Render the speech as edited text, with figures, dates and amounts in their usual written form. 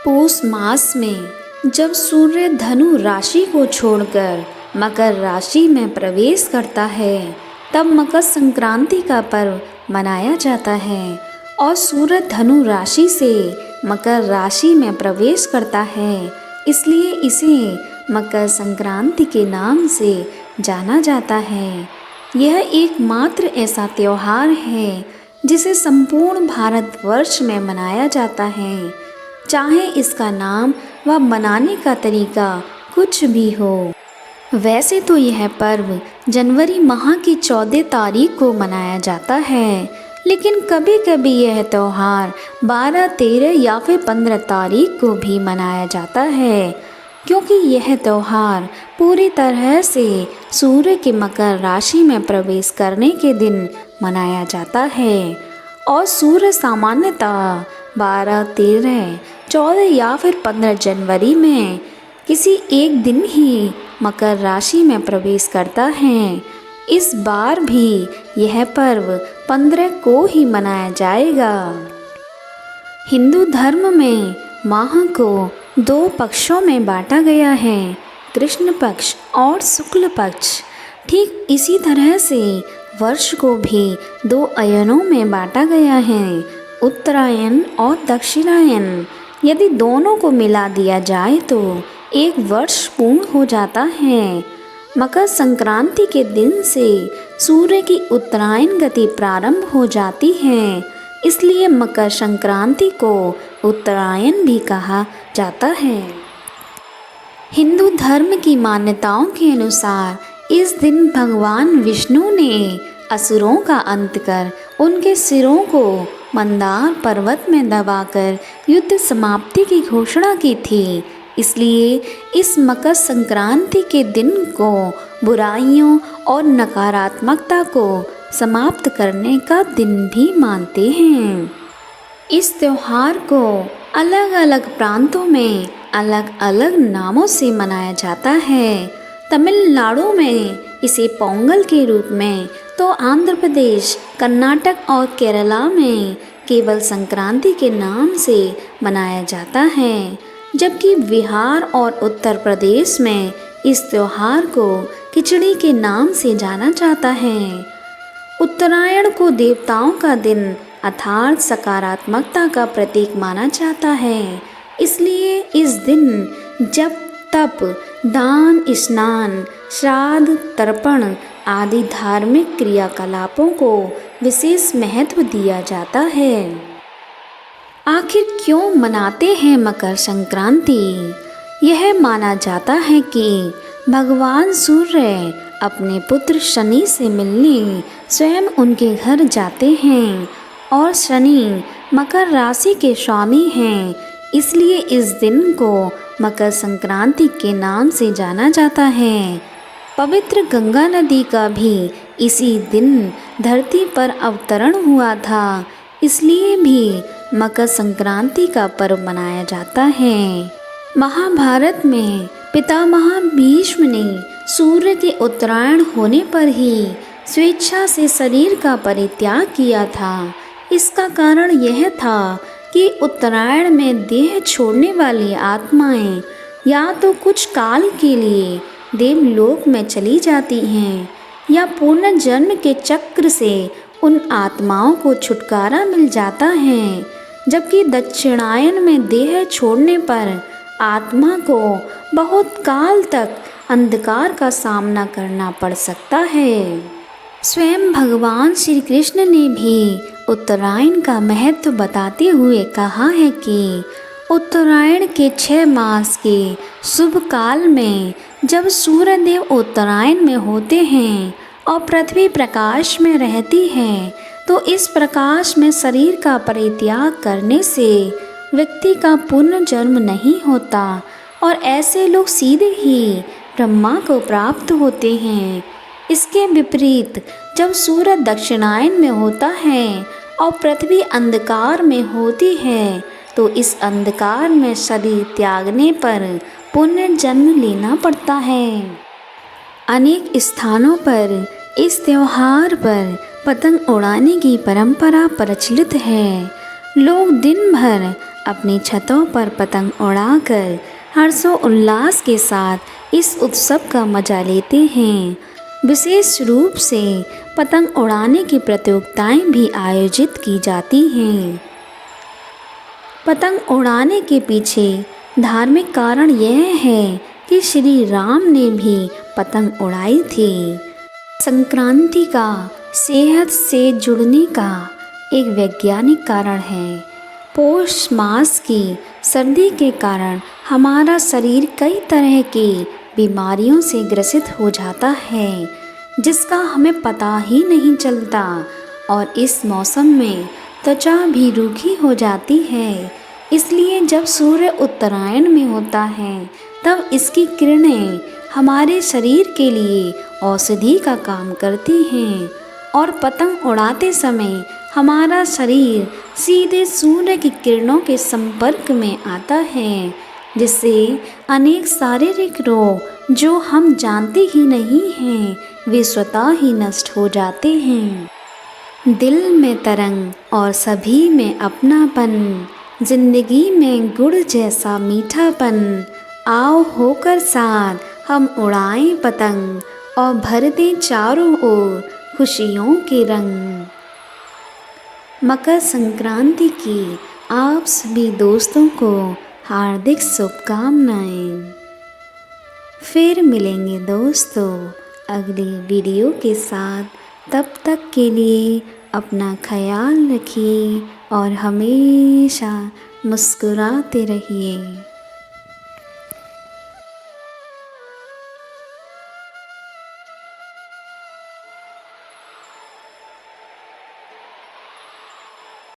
पूस मास में जब सूर्य धनु राशि को छोड़कर मकर राशि में प्रवेश करता है तब मकर संक्रांति का पर्व मनाया जाता है। और सूर्य धनु राशि से मकर राशि में प्रवेश करता है, इसलिए इसे मकर संक्रांति के नाम से जाना जाता है। यह एकमात्र ऐसा त्यौहार है जिसे संपूर्ण भारतवर्ष में मनाया जाता है, चाहे इसका नाम व मनाने का तरीका कुछ भी हो। वैसे तो यह पर्व जनवरी माह की 14 तारीख को मनाया जाता है, लेकिन कभी कभी यह त्यौहार 12, 13 या फिर 15 तारीख को भी मनाया जाता है, क्योंकि यह त्यौहार पूरी तरह से सूर्य के मकर राशि में प्रवेश करने के दिन मनाया जाता है। और सूर्य सामान्यतः 12, 13, 14 या फिर 15 जनवरी में किसी एक दिन ही मकर राशि में प्रवेश करता है। इस बार भी यह पर्व 15 को ही मनाया जाएगा। हिंदू धर्म में माह को 2 पक्षों में बांटा गया है, कृष्ण पक्ष और शुक्ल पक्ष। ठीक इसी तरह से वर्ष को भी 2 अयनों में बांटा गया है, उत्तरायण और दक्षिणायन। यदि दोनों को मिला दिया जाए तो एक वर्ष पूर्ण हो जाता है। मकर संक्रांति के दिन से सूर्य की उत्तरायण गति प्रारंभ हो जाती है, इसलिए मकर संक्रांति को उत्तरायण भी कहा जाता है। हिंदू धर्म की मान्यताओं के अनुसार इस दिन भगवान विष्णु ने असुरों का अंत कर उनके सिरों को मंदार पर्वत में दबाकर युद्ध समाप्ति की घोषणा की थी। इसलिए इस मकर संक्रांति के दिन को बुराइयों और नकारात्मकता को समाप्त करने का दिन भी मानते हैं। इस त्यौहार को अलग अलग प्रांतों में अलग अलग नामों से मनाया जाता है। तमिलनाडु में इसे पोंगल के रूप में, तो आंध्र प्रदेश, कर्नाटक और केरला में केवल संक्रांति के नाम से मनाया जाता है, जबकि बिहार और उत्तर प्रदेश में इस त्यौहार को खिचड़ी के नाम से जाना जाता है। उत्तरायण को देवताओं का दिन अर्थात सकारात्मकता का प्रतीक माना जाता है, इसलिए इस दिन जप, तप, दान, स्नान, श्राद्ध, तर्पण आदि धार्मिक क्रियाकलापों को विशेष महत्व दिया जाता है। आखिर क्यों मनाते हैं मकर संक्रांति? यह माना जाता है कि भगवान सूर्य अपने पुत्र शनि से मिलने स्वयं उनके घर जाते हैं और शनि मकर राशि के स्वामी हैं, इसलिए इस दिन को मकर संक्रांति के नाम से जाना जाता है। पवित्र गंगा नदी का भी इसी दिन धरती पर अवतरण हुआ था, इसलिए भी मकर संक्रांति का पर्व मनाया जाता है। महाभारत में पितामह भीष्म ने सूर्य के उत्तरायण होने पर ही स्वेच्छा से शरीर का परित्याग किया था। इसका कारण यह था कि उत्तरायण में देह छोड़ने वाली आत्माएं या तो कुछ काल के लिए देवलोक में चली जाती हैं या पुनर्जन्म के चक्र से उन आत्माओं को छुटकारा मिल जाता है, जबकि दक्षिणायन में देह छोड़ने पर आत्मा को बहुत काल तक अंधकार का सामना करना पड़ सकता है। स्वयं भगवान श्री कृष्ण ने भी उत्तरायण का महत्व बताते हुए कहा है कि उत्तरायण के 6 मास के शुभ काल में जब सूर्यदेव उत्तरायण में होते हैं और पृथ्वी प्रकाश में रहती है, तो इस प्रकाश में शरीर का परित्याग करने से व्यक्ति का पुनर्जन्म नहीं होता और ऐसे लोग सीधे ही ब्रह्मा को प्राप्त होते हैं। इसके विपरीत जब सूर्य दक्षिणायन में होता है और पृथ्वी अंधकार में होती है, तो इस अंधकार में शरीर त्यागने पर पुनर्जन्म लेना पड़ता है। अनेक स्थानों पर इस त्योहार पर पतंग उड़ाने की परंपरा प्रचलित है। लोग दिन भर अपनी छतों पर पतंग उड़ाकर हर्षोल्लास के साथ इस उत्सव का मजा लेते हैं। विशेष रूप से पतंग उड़ाने की प्रतियोगिताएं भी आयोजित की जाती हैं। पतंग उड़ाने के पीछे धार्मिक कारण यह है कि श्री राम ने भी पतंग उड़ाई थी। संक्रांति का सेहत से जुड़ने का एक वैज्ञानिक कारण है। पौष मास की सर्दी के कारण हमारा शरीर कई तरह की बीमारियों से ग्रसित हो जाता है, जिसका हमें पता ही नहीं चलता, और इस मौसम में त्वचा भी रूखी हो जाती है। इसलिए जब सूर्य उत्तरायण में होता है तब इसकी किरणें हमारे शरीर के लिए औषधि का काम करती हैं, और पतंग उड़ाते समय हमारा शरीर सीधे सूर्य की किरणों के संपर्क में आता है, जिससे अनेक शारीरिक रोग जो हम जानते ही नहीं हैं वे स्वतः ही नष्ट हो जाते हैं। दिल में तरंग और सभी में अपनापन, जिंदगी में गुड़ जैसा मीठापन, आओ होकर साथ हम उड़ाएं पतंग और भर दें चारों ओर खुशियों के रंग। मकर संक्रांति की आप सभी दोस्तों को हार्दिक शुभकामनाएं। फिर मिलेंगे दोस्तों अगली वीडियो के साथ। तब तक के लिए अपना ख्याल रखिए और हमेशा मुस्कुराते रहिए।